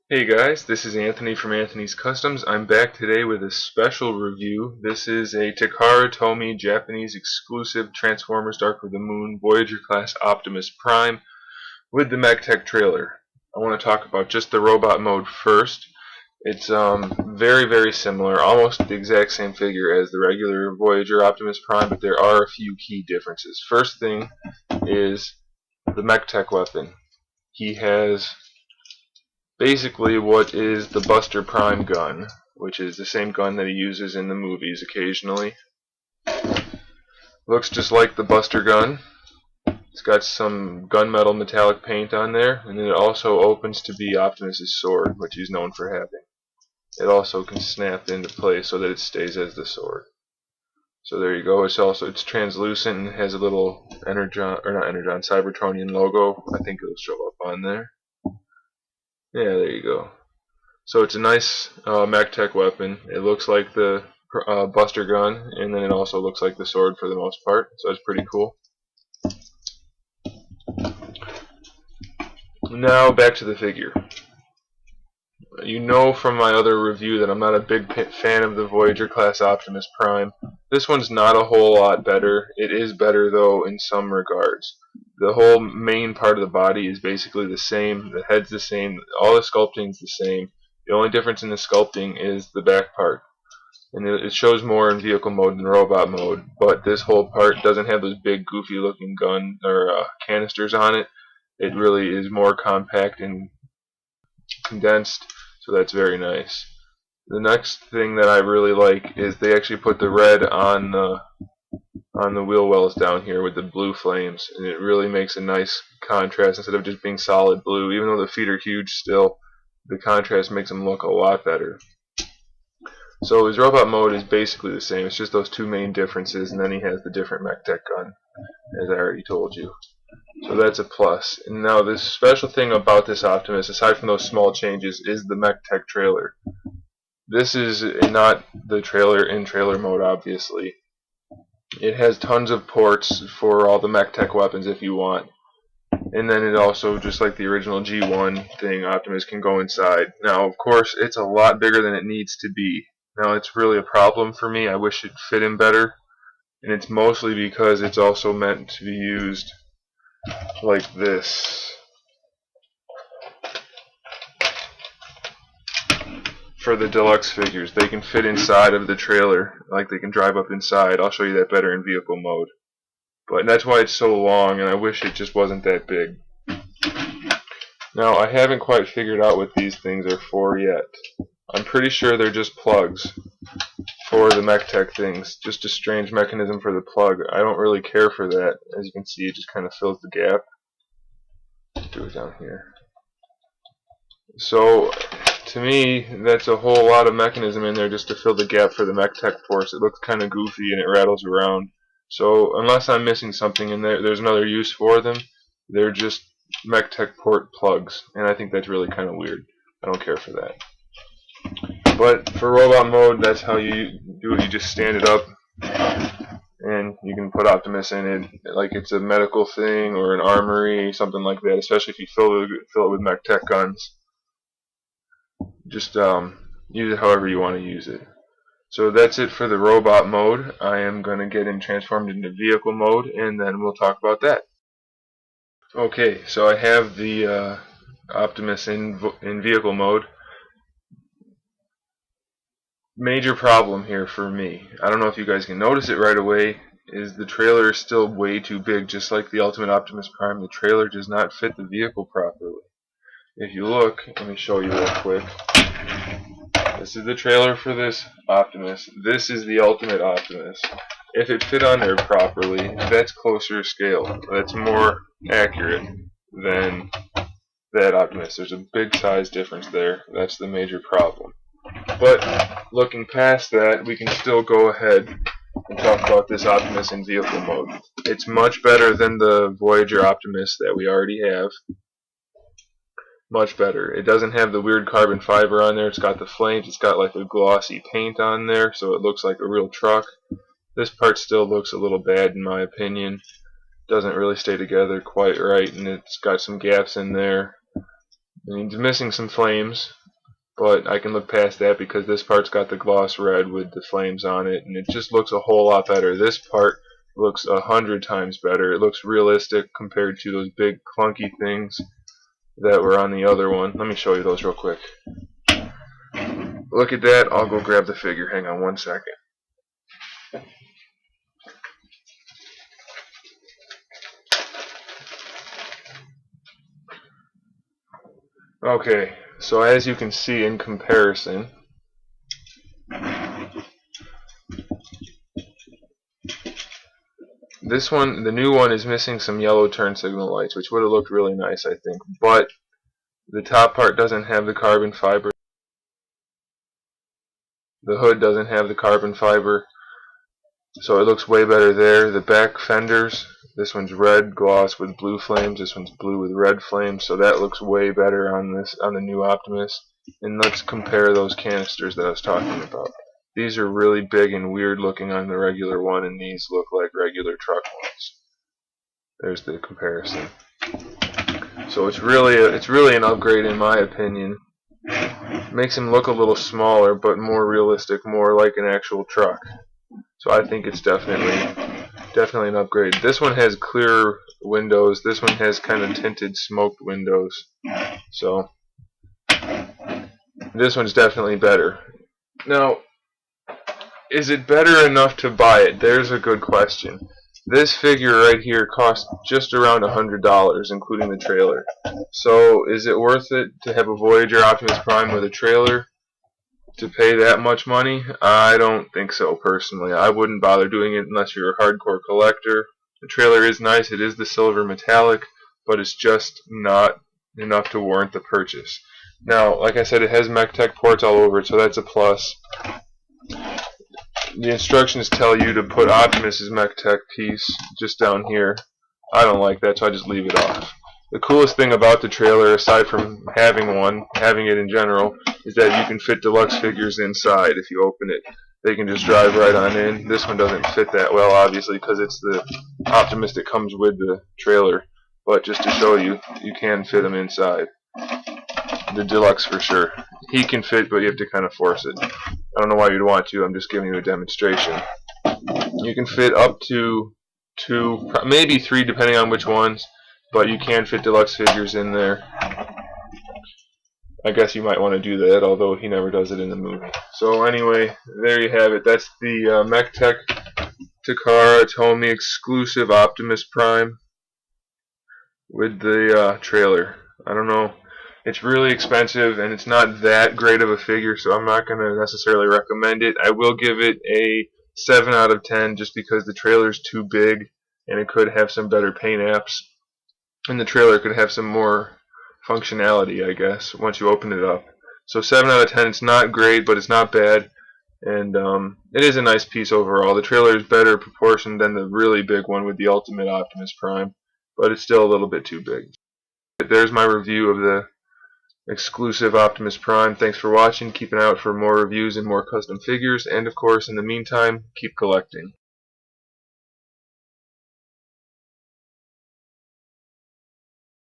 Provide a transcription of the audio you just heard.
Hey guys, this is Anthony from Anthony's Customs. I'm back today with a special review. This is a Takara Tomy Japanese exclusive Transformers Dark of the Moon Voyager class Optimus Prime with the Mechtech trailer. I want to talk about just the robot mode first. It's very similar, almost the exact same figure as the regular Voyager Optimus Prime, but there are a few key differences. First thing is the Mechtech weapon. He has basically what is the Buster Prime gun, which is the same gun that he uses in the movies occasionally. Looks just like the Buster gun. It's got some gunmetal metallic paint on there, and then it also opens to be Optimus's sword, which he's known for having. It also can snap into place so that it stays as the sword. So there you go. It's translucent and has a little Cybertronian logo. I think it'll show up on there. Yeah, there you go. So it's a nice Mechtech weapon. It looks like the Buster gun, and then it also looks like the sword for the most part. So it's pretty cool. Now back to the figure. You know from my other review that I'm not a big fan of the Voyager class Optimus Prime. This one's not a whole lot better. It is better though in some regards. The whole main part of the body is basically the same. The head's the same. All the sculpting's the same. The only difference in the sculpting is the back part. And it shows more in vehicle mode than robot mode. But this whole part doesn't have those big goofy looking gun or canisters on it. It really is more compact and condensed. So that's very nice. The next thing that I really like is they actually put the red on the wheel wells down here with the blue flames, and it really makes a nice contrast instead of just being solid blue. Even though the feet are huge still, the contrast makes them look a lot better. So his robot mode is basically the same. It's just those two main differences, and then he has the different Mechtech gun, as I already told you. So that's a plus. And now this special thing about this Optimus, aside from those small changes, is the Mechtech trailer. This is not the trailer in trailer mode, obviously. It has tons of ports for all the Mechtech weapons if you want. And then it also, just like the original G1 thing, Optimus can go inside. Now, of course, it's a lot bigger than it needs to be. Now, it's really a problem for me. I wish it fit him better. And it's mostly because it's also meant to be used like this. For the deluxe figures, they can fit inside of the trailer, like they can drive up inside. I'll show you that better in vehicle mode. But that's why it's so long, and I wish it just wasn't that big. Now, I haven't quite figured out what these things are for yet. I'm pretty sure they're just plugs for the Mechtech things. Just a strange mechanism for the plug. I don't really care for that. As you can see, it just kind of fills the gap. Do it down here. So, to me, that's a whole lot of mechanism in there just to fill the gap for the Mechtech ports. It looks kind of goofy and it rattles around. So, unless I'm missing something in there, there's another use for them. They're just Mechtech port plugs, and I think that's really kind of weird. I don't care for that. But for robot mode, that's how you do it. You just stand it up, and you can put Optimus in it like it's a medical thing or an armory, something like that, especially if you fill it with Mechtech guns. Just use it however you want to use it. So that's it for the robot mode. I am going to get him transformed into vehicle mode, and then we'll talk about that. Okay, so I have the Optimus in vehicle mode. Major problem here for me, I don't know if you guys can notice it right away, is the trailer is still way too big. Just like the Ultimate Optimus Prime, the trailer does not fit the vehicle properly. If you look, let me show you real quick. This is the trailer for this Optimus. This is the Ultimate Optimus. If it fit on there properly, that's closer to scale. That's more accurate than that Optimus. There's a big size difference there. That's the major problem. But looking past that, we can still go ahead and talk about this Optimus in vehicle mode. It's much better than the Voyager Optimus that we already have. Much better. It doesn't have the weird carbon fiber on there. It's got the flames. It's got like a glossy paint on there, so it looks like a real truck. This part still looks a little bad in my opinion. Doesn't really stay together quite right, and it's got some gaps in there. I mean, it's missing some flames, but I can look past that because this part's got the gloss red with the flames on it, and it just looks a whole lot better. This part looks 100 times better. It looks realistic compared to those big clunky things that were on the other one. Let me show you those real quick. Look at that. I'll go grab the figure. Hang on one second. Okay, so as you can see in comparison, this one, the new one, is missing some yellow turn signal lights, which would have looked really nice, I think. But the top part doesn't have the carbon fiber. The hood doesn't have the carbon fiber, so it looks way better there. The back fenders, this one's red gloss with blue flames. This one's blue with red flames, so that looks way better on the new Optimus. And let's compare those canisters that I was talking about. These are really big and weird looking on the regular one, and these look like regular truck ones. There's the comparison. So it's really an upgrade in my opinion. Makes him look a little smaller, but more realistic, more like an actual truck. So I think it's definitely an upgrade. This one has clear windows. This one has kind of tinted, smoked windows. So this one's definitely better. Now, is it better enough to buy it? There's a good question. This figure right here costs just around $100, including the trailer. So is it worth it to have a Voyager Optimus Prime with a trailer to pay that much money? I don't think so, personally. I wouldn't bother doing it unless you're a hardcore collector. The trailer is nice. It is the silver metallic, but it's just not enough to warrant the purchase. Now, like I said, it has Mechtech ports all over it, so that's a plus. The instructions tell you to put Optimus's Mechtech piece just down here. I don't like that, so I just leave it off. The coolest thing about the trailer, aside from having it in general, is that you can fit deluxe figures inside if you open it. They can just drive right on in. This one doesn't fit that well, obviously, because it's the Optimus that comes with the trailer. But just to show you, you can fit them inside. The deluxe for sure. He can fit, but you have to kind of force it. I don't know why you'd want to. I'm just giving you a demonstration. You can fit up to 2, maybe 3, depending on which ones, but you can fit deluxe figures in there. I guess you might want to do that, although he never does it in the movie. So anyway, there you have it. That's the Mechtech Takara Tomy exclusive Optimus Prime with the trailer. I don't know. It's really expensive, and it's not that great of a figure, so I'm not going to necessarily recommend it. I will give it a 7 out of 10 just because the trailer's too big, and it could have some better paint apps. And the trailer could have some more functionality, I guess, once you open it up. So 7 out of 10, it's not great, but it's not bad. And it is a nice piece overall. The trailer is better proportioned than the really big one with the Ultimate Optimus Prime, but it's still a little bit too big. There's my review of the exclusive Optimus Prime. Thanks for watching. Keep an eye out for more reviews and more custom figures. And of course, in the meantime, keep collecting.